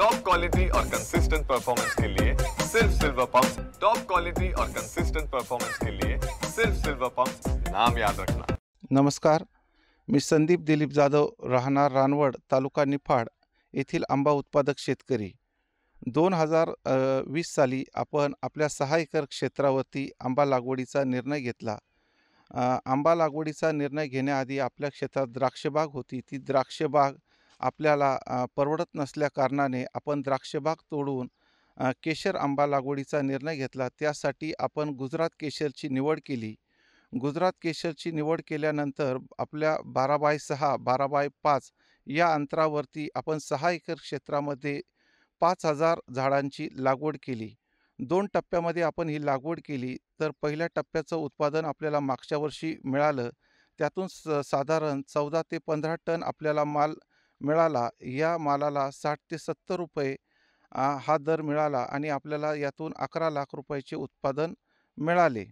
Top quality और consistent performance के लिए सिर्फ सिल्वर पंप्स। टॉप क्वालिटी और कंसिस्टेंट परफॉर्मेंस के लिए सिर्फ सिल्वर पंप्स, नाम याद रखना। नमस्कार, मी संदीप दिलीप जाधव, राहणार रानवड, तालुका निफाड येथील आंबा उत्पादक शेतकरी। 2020 साली आपण आपल्या 6 एकर क्षेत्रावरती आंबा लागवडीचा निर्णय घेतला। आंबा लागवडीचा निर्णय घेण्याआधी आपल्या क्षेत्रात द्राक्षबाग होती। ती द्राक्षबाग आपल्याला परवडत नसल्या कारणाने आपण द्राक्षबाग तोडून केशर आंबा लागवडीचा निर्णय घेतला। त्यासाठी आपण गुजरात केशरची निवड केली। गुजरात केशरची निवड केल्यानंतर आपल्या 12x6 12x5 या अंतरावरती आपण 6 एकर क्षेत्रामध्ये 5000 झाडांची लागवड केली। 2 टप्प्यामध्ये आपण ही लागवड केली। तर पहिल्या टप्प्याचं उत्पादन आपल्याला मागच्या वर्षी मिळालं। त्यातून साधारण 14 ते 15 टन आपल्याला माल मिळाला। या मालाला 60 ते 70 रुपये हा दर मिळाला आणि आपल्याला यातून 11 लाख रुपयाचे उत्पादन मिळाले।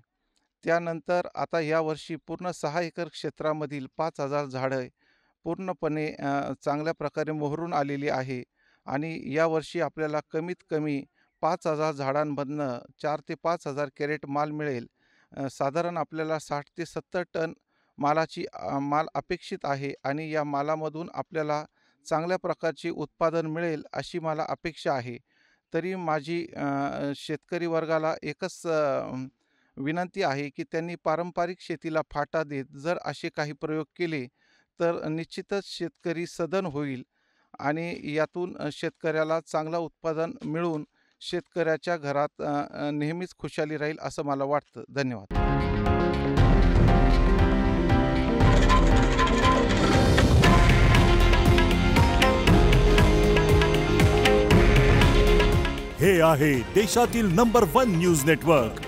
त्यानंतर आता यावर्षी पूर्ण 6 एकर क्षेत्रामधील 5000 झाडं पूर्णपणे चांगल्या प्रकारे मोहरून आलेली आहे आणि यावर्षी आपल्याला कमीत कमी 5000 झाडांमधनं 4 ते 5000 कॅरेट माल मिळेल। साधारण आपल्याला 60 ते 70 टन माल अपेक्षित आहे आणि या मालामधून आपल्याला चांगल्या प्रकारचे उत्पादन मिळेल अशी मला अपेक्षा आहे। तरी माझी शेतकरी वर्गाला एकच विनंती आहे की त्यांनी पारंपरिक शेतीला फाटा देत जर असे काही प्रयोग केले तर निश्चितच शेतकरी सधन होईल आणि यातून शेतकऱ्याला चांगलं उत्पादन मिळून शेतकऱ्याच्या घरात नेहमीच खुशाली राहील असं मला वाटतं। धन्यवाद। हे आहे देशातील नंबर 1 न्यूज नेटवर्क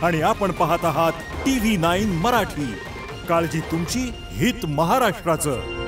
आणि आपण पाहत आहात TV9 मराठी। काळजी तुमची, हित महाराष्ट्राचं।